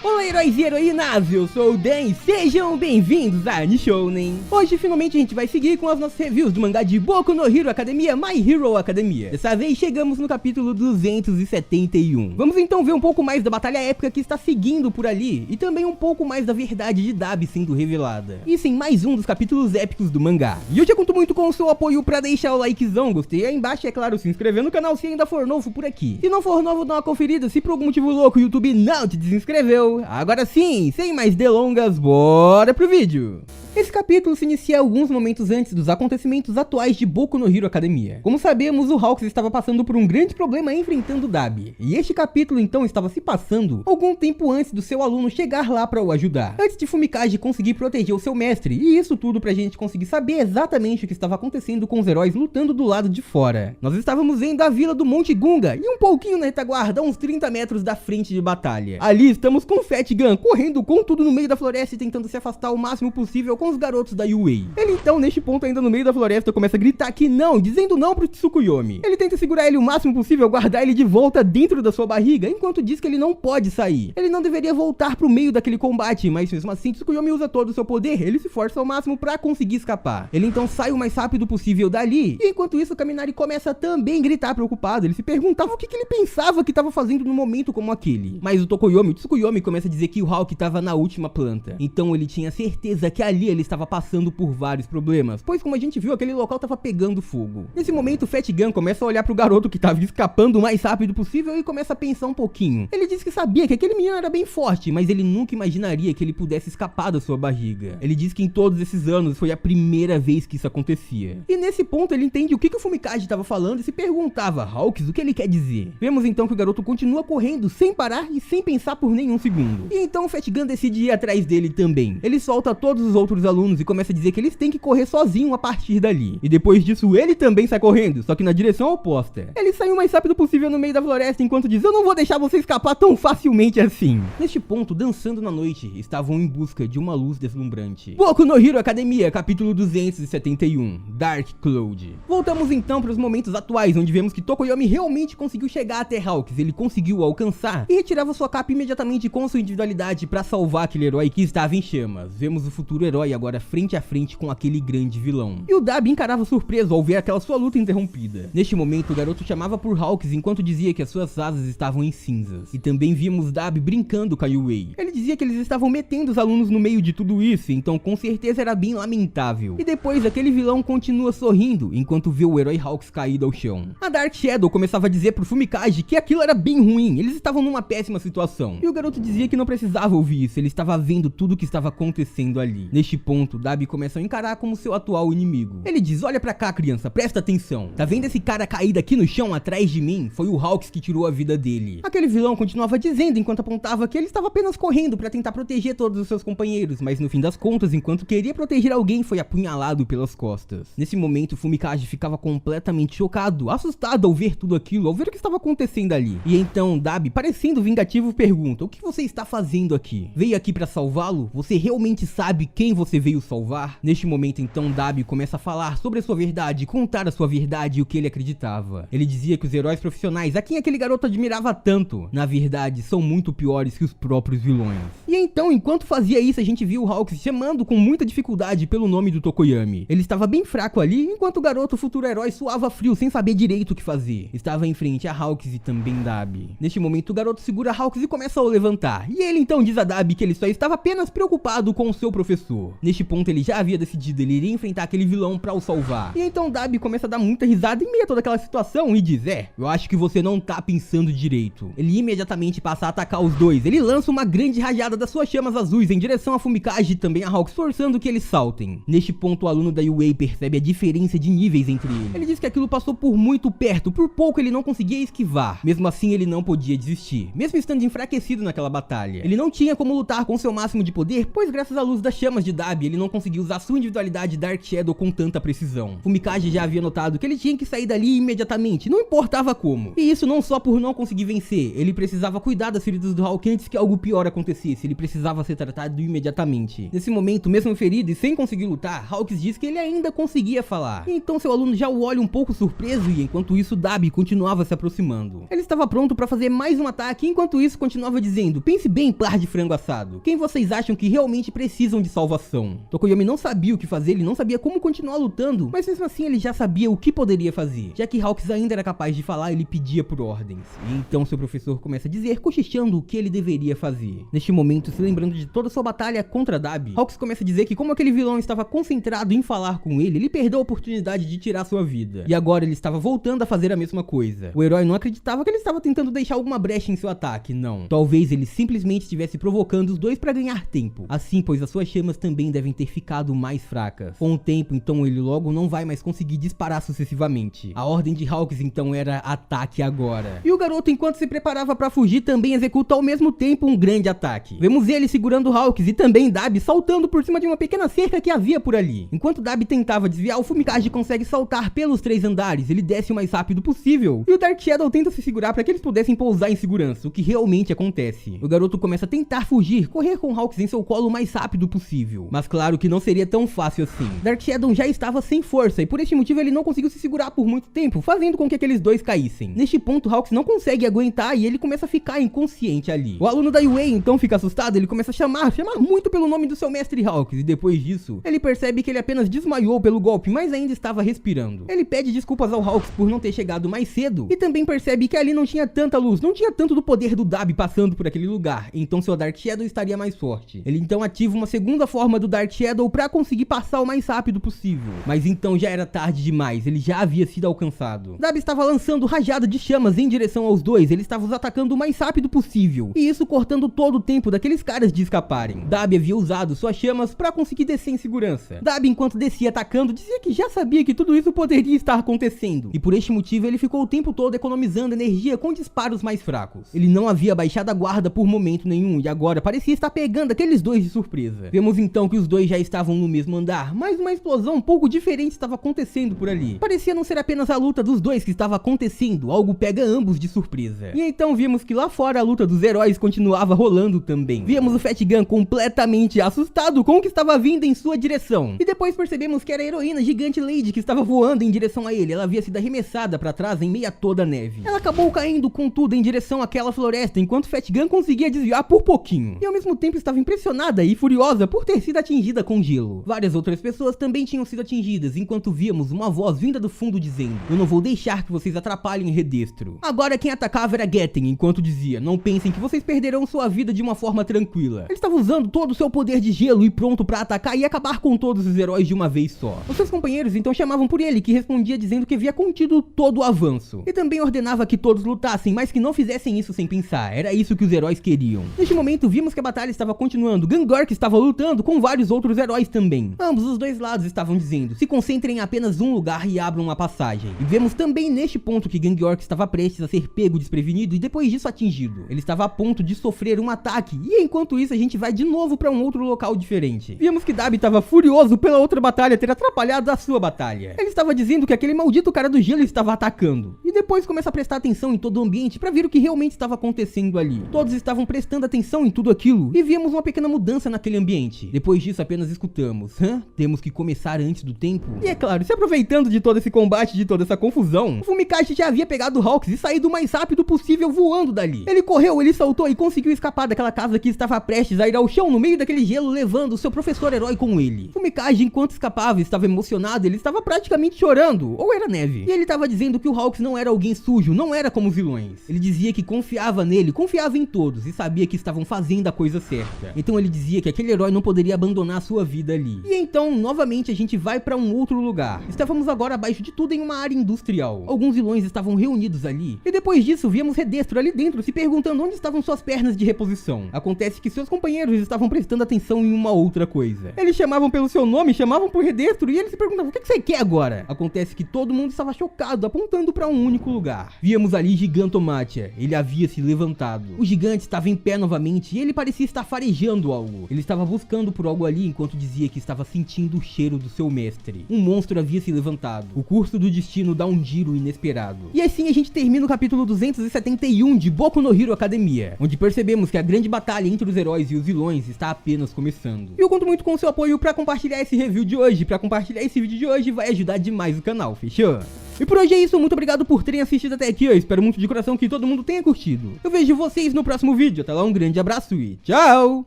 Olá, heróis e heroínas, eu sou o Dan e sejam bem-vindos a Nishounen. Hoje finalmente a gente vai seguir com as nossas reviews do mangá de Boku no Hero Academia, My Hero Academia. Dessa vez chegamos no capítulo 271. Vamos então ver um pouco mais da batalha épica que está seguindo por ali e também um pouco mais da verdade de Dabi sendo revelada. Isso em mais um dos capítulos épicos do mangá. E eu te conto muito com o seu apoio pra deixar o likezão, gostei aí embaixo e é claro, se inscrever no canal se ainda for novo por aqui. Se não for novo, dá uma conferida, se por algum motivo louco o YouTube não te desinscreveu. Agora sim, sem mais delongas, bora pro vídeo! Esse capítulo se inicia alguns momentos antes dos acontecimentos atuais de Boku no Hero Academia. Como sabemos, o Hawks estava passando por um grande problema enfrentando Dabi. E este capítulo então estava se passando algum tempo antes do seu aluno chegar lá para o ajudar. Antes de Fumikage conseguir proteger o seu mestre. E isso tudo pra gente conseguir saber exatamente o que estava acontecendo com os heróis lutando do lado de fora. Nós estávamos vendo a vila do Monte Gunga e um pouquinho na retaguarda, a uns 30 metros da frente de batalha. Ali estamos com Fat Gun correndo com tudo no meio da floresta e tentando se afastar o máximo possível com os garotos da Yue. Ele então, neste ponto ainda no meio da floresta, começa a gritar que não, dizendo não pro Tsukuyomi. Ele tenta segurar ele o máximo possível, guardar ele de volta dentro da sua barriga, enquanto diz que ele não pode sair. Ele não deveria voltar pro meio daquele combate, mas mesmo assim Tsukuyomi usa todo o seu poder, ele se força ao máximo pra conseguir escapar. Ele então sai o mais rápido possível dali, e enquanto isso Kaminari começa a também gritar preocupado. Ele se perguntava o que ele pensava que estava fazendo num momento como aquele. Mas o Tsukuyomi começa a dizer que o Hawk estava na última planta. Então ele tinha certeza que ali ele estava passando por vários problemas, pois como a gente viu, aquele local estava pegando fogo. Nesse momento, o Fat Gun começa a olhar pro garoto que estava escapando o mais rápido possível e começa a pensar um pouquinho. Ele diz que sabia que aquele menino era bem forte, mas ele nunca imaginaria que ele pudesse escapar da sua barriga. Ele diz que em todos esses anos foi a primeira vez que isso acontecia. E nesse ponto ele entende o que o Fumikage estava falando e se perguntava, Hawks, o que ele quer dizer? Vemos então que o garoto continua correndo sem parar e sem pensar por nenhum segundo. E então o Fat Gun decide ir atrás dele também. Ele solta todos os outros alunos e começa a dizer que eles têm que correr sozinho a partir dali. E depois disso ele também sai correndo, só que na direção oposta. Ele sai o mais rápido possível no meio da floresta enquanto diz, eu não vou deixar você escapar tão facilmente assim. Neste ponto, dançando na noite, estavam em busca de uma luz deslumbrante. Boku no Hero Academia, capítulo 271, Dark Cloud. Voltamos então para os momentos atuais, onde vemos que Tokoyomi realmente conseguiu chegar até Hawks. Ele conseguiu alcançar e retirava sua capa imediatamente com sua individualidade para salvar aquele herói que estava em chamas. Vemos o futuro herói agora frente a frente com aquele grande vilão. E o Dabi encarava surpreso ao ver aquela sua luta interrompida. Neste momento, o garoto chamava por Hawks enquanto dizia que as suas asas estavam em cinzas. E também vimos Dabi brincando com a Yue. Ele dizia que eles estavam metendo os alunos no meio de tudo isso, então com certeza era bem lamentável. E depois aquele vilão continua sorrindo enquanto vê o herói Hawks caído ao chão. A Dark Shadow começava a dizer pro Fumikage que aquilo era bem ruim, eles estavam numa péssima situação. E o garoto dizia que não precisava ouvir isso, ele estava vendo tudo o que estava acontecendo ali. Neste ponto, Dabi começa a encarar como seu atual inimigo. Ele diz, olha pra cá criança, presta atenção. Tá vendo esse cara caído aqui no chão atrás de mim? Foi o Hawks que tirou a vida dele. Aquele vilão continuava dizendo enquanto apontava que ele estava apenas correndo pra tentar proteger todos os seus companheiros, mas no fim das contas, enquanto queria proteger alguém, foi apunhalado pelas costas. Nesse momento, Fumikage ficava completamente chocado, assustado ao ver tudo aquilo, ao ver o que estava acontecendo ali. E então Dabi, parecendo vingativo, pergunta, o que você está fazendo aqui? Veio aqui pra salvá-lo? Você realmente sabe quem você veio salvar? Neste momento então Dabi começa a falar sobre a sua verdade, contar a sua verdade e o que ele acreditava. Ele dizia que os heróis profissionais, a quem aquele garoto admirava tanto, na verdade são muito piores que os próprios vilões. E então, enquanto fazia isso, a gente viu o Hawks chamando com muita dificuldade pelo nome do Tokoyami. Ele estava bem fraco ali, enquanto o garoto futuro herói suava frio sem saber direito o que fazer. Estava em frente a Hawks e também Dabi. Neste momento o garoto segura Hawks e começa a o levantar. E ele então diz a Dabi que ele só estava apenas preocupado com o seu professor. Neste ponto ele já havia decidido, ele iria enfrentar aquele vilão pra o salvar. E então Dabi começa a dar muita risada em meio a toda aquela situação e diz, eu acho que você não tá pensando direito. Ele imediatamente passa a atacar os dois. Ele lança uma grande rajada das suas chamas azuis em direção a Fumikage e também a Hawks, forçando que eles saltem. Neste ponto o aluno da Yue percebe a diferença de níveis entre eles. Ele diz que aquilo passou por muito perto, por pouco ele não conseguia esquivar. Mesmo assim ele não podia desistir, mesmo estando enfraquecido naquela batalha. Ele não tinha como lutar com seu máximo de poder, pois graças à luz das chamas de Dabi Dabi, ele não conseguia usar sua individualidade Dark Shadow com tanta precisão. Fumikage já havia notado que ele tinha que sair dali imediatamente, não importava como. E isso não só por não conseguir vencer, ele precisava cuidar das feridas do Hawk antes que algo pior acontecesse, ele precisava ser tratado imediatamente. Nesse momento, mesmo ferido e sem conseguir lutar, Hawks diz que ele ainda conseguia falar. Então seu aluno já o olha um pouco surpreso e enquanto isso Dabi continuava se aproximando. Ele estava pronto para fazer mais um ataque, enquanto isso continuava dizendo: pense bem, par de frango assado. Quem vocês acham que realmente precisam de salvação? Tokoyami não sabia o que fazer, ele não sabia como continuar lutando, mas mesmo assim ele já sabia o que poderia fazer. Já que Hawks ainda era capaz de falar, ele pedia por ordens. E então seu professor começa a dizer, cochichando o que ele deveria fazer. Neste momento, se lembrando de toda sua batalha contra Dabi, Hawks começa a dizer que como aquele vilão estava concentrado em falar com ele perdeu a oportunidade de tirar sua vida. E agora ele estava voltando a fazer a mesma coisa. O herói não acreditava que ele estava tentando deixar alguma brecha em seu ataque, não. Talvez ele simplesmente estivesse provocando os dois para ganhar tempo. Assim, pois as suas chamas também devem ter ficado mais fracas. Com o tempo, então, ele logo não vai mais conseguir disparar sucessivamente. A ordem de Hawks, então, era ataque agora. E o garoto, enquanto se preparava para fugir, também executa ao mesmo tempo um grande ataque. Vemos ele segurando Hawks e também Dabi saltando por cima de uma pequena cerca que havia por ali. Enquanto Dabi tentava desviar, o Fumikage consegue saltar pelos 3 andares. Ele desce o mais rápido possível. E o Dark Shadow tenta se segurar para que eles pudessem pousar em segurança, o que realmente acontece. O garoto começa a tentar fugir, correr com Hawks em seu colo o mais rápido possível. Mas claro que não seria tão fácil assim. Dark Shadow já estava sem força e por este motivo ele não conseguiu se segurar por muito tempo, fazendo com que aqueles dois caíssem. Neste ponto, Hawks não consegue aguentar e ele começa a ficar inconsciente ali. O aluno da Yue então fica assustado, ele começa a chamar muito pelo nome do seu mestre Hawks e depois disso, ele percebe que ele apenas desmaiou pelo golpe, mas ainda estava respirando. Ele pede desculpas ao Hawks por não ter chegado mais cedo e também percebe que ali não tinha tanta luz, não tinha tanto do poder do Dabi passando por aquele lugar, então seu Dark Shadow estaria mais forte. Ele então ativa uma segunda forma do Dark Shadow para conseguir passar o mais rápido possível. Mas então já era tarde demais, ele já havia sido alcançado. Dabi estava lançando rajada de chamas em direção aos dois, ele estava os atacando o mais rápido possível, e isso cortando todo o tempo daqueles caras de escaparem. Dabi havia usado suas chamas para conseguir descer em segurança. Dabi, enquanto descia atacando, dizia que já sabia que tudo isso poderia estar acontecendo, e por este motivo ele ficou o tempo todo economizando energia com disparos mais fracos. Ele não havia baixado a guarda por momento nenhum, e agora parecia estar pegando aqueles dois de surpresa. Vemos então que os dois já estavam no mesmo andar, mas uma explosão um pouco diferente estava acontecendo por ali. Parecia não ser apenas a luta dos dois que estava acontecendo, algo pega ambos de surpresa. E então vimos que lá fora a luta dos heróis continuava rolando também. Víamos o Fat Gun completamente assustado com o que estava vindo em sua direção. E depois percebemos que era a heroína gigante Lady que estava voando em direção a ele. Ela havia sido arremessada para trás em meio a toda a neve. Ela acabou caindo com tudo em direção àquela floresta, enquanto Fat Gun conseguia desviar por pouquinho. E ao mesmo tempo estava impressionada e furiosa por ter sido atingida com gelo. Várias outras pessoas também tinham sido atingidas, enquanto víamos uma voz vinda do fundo dizendo: eu não vou deixar que vocês atrapalhem Redestro. Agora quem atacava era Getten, enquanto dizia: não pensem que vocês perderão sua vida de uma forma tranquila. Ele estava usando todo o seu poder de gelo e pronto para atacar e acabar com todos os heróis de uma vez só. Os seus companheiros então chamavam por ele, que respondia dizendo que havia contido todo o avanço. E também ordenava que todos lutassem, mas que não fizessem isso sem pensar. Era isso que os heróis queriam. Neste momento vimos que a batalha estava continuando. Gangork estava lutando com vários outros heróis também. Ambos os dois lados estavam dizendo: se concentrem em apenas um lugar e abram uma passagem. E vemos também neste ponto que Gangork estava prestes a ser pego desprevenido e depois disso atingido. Ele estava a ponto de sofrer um ataque e enquanto isso a gente vai de novo para um outro local diferente. Vimos que Dabi estava furioso pela outra batalha ter atrapalhado a sua batalha. Ele estava dizendo que aquele maldito cara do gelo estava atacando. E depois começa a prestar atenção em todo o ambiente para ver o que realmente estava acontecendo ali. Todos estavam prestando atenção em tudo aquilo e vimos uma pequena mudança naquele ambiente. Depois disso apenas escutamos: temos que começar antes do tempo. E é claro, se aproveitando de todo esse combate, de toda essa confusão, o Fumikage já havia pegado Hawks e saído o mais rápido possível voando dali. Ele correu, ele saltou e conseguiu escapar daquela casa que estava prestes a ir ao chão no meio daquele gelo, levando o seu professor herói com ele. Fumikage, enquanto escapava, estava emocionado, ele estava praticamente chorando, ou era neve. E ele estava dizendo que o Hawks não era alguém sujo, não era como os vilões. Ele dizia que confiava nele, confiava em todos e sabia que estavam fazendo a coisa certa. Então ele dizia que aquele herói não poderia abandonar sua vida ali. E então, novamente, a gente vai para um outro lugar. Estávamos agora abaixo de tudo em uma área industrial. Alguns vilões estavam reunidos ali. E depois disso, víamos Redestro ali dentro se perguntando onde estavam suas pernas de reposição. Acontece que seus companheiros estavam prestando atenção em uma outra coisa. Eles chamavam pelo seu nome, chamavam por Redestro e eles se perguntavam: o que você quer agora? Acontece que todo mundo estava chocado, apontando para um único lugar. Víamos ali Gigantomatia. Ele havia se levantado. O gigante estava em pé novamente e ele parecia estar farejando algo. Ele estava buscando por algo algo ali enquanto dizia que estava sentindo o cheiro do seu mestre. Um monstro havia se levantado. O curso do destino dá um giro inesperado. E assim a gente termina o capítulo 271 de Boku no Hero Academia, onde percebemos que a grande batalha entre os heróis e os vilões está apenas começando. E eu conto muito com o seu apoio pra compartilhar esse review de hoje, pra compartilhar esse vídeo de hoje, vai ajudar demais o canal, fechou? E por hoje é isso, muito obrigado por terem assistido até aqui, eu espero muito de coração que todo mundo tenha curtido. Eu vejo vocês no próximo vídeo, até lá um grande abraço e tchau!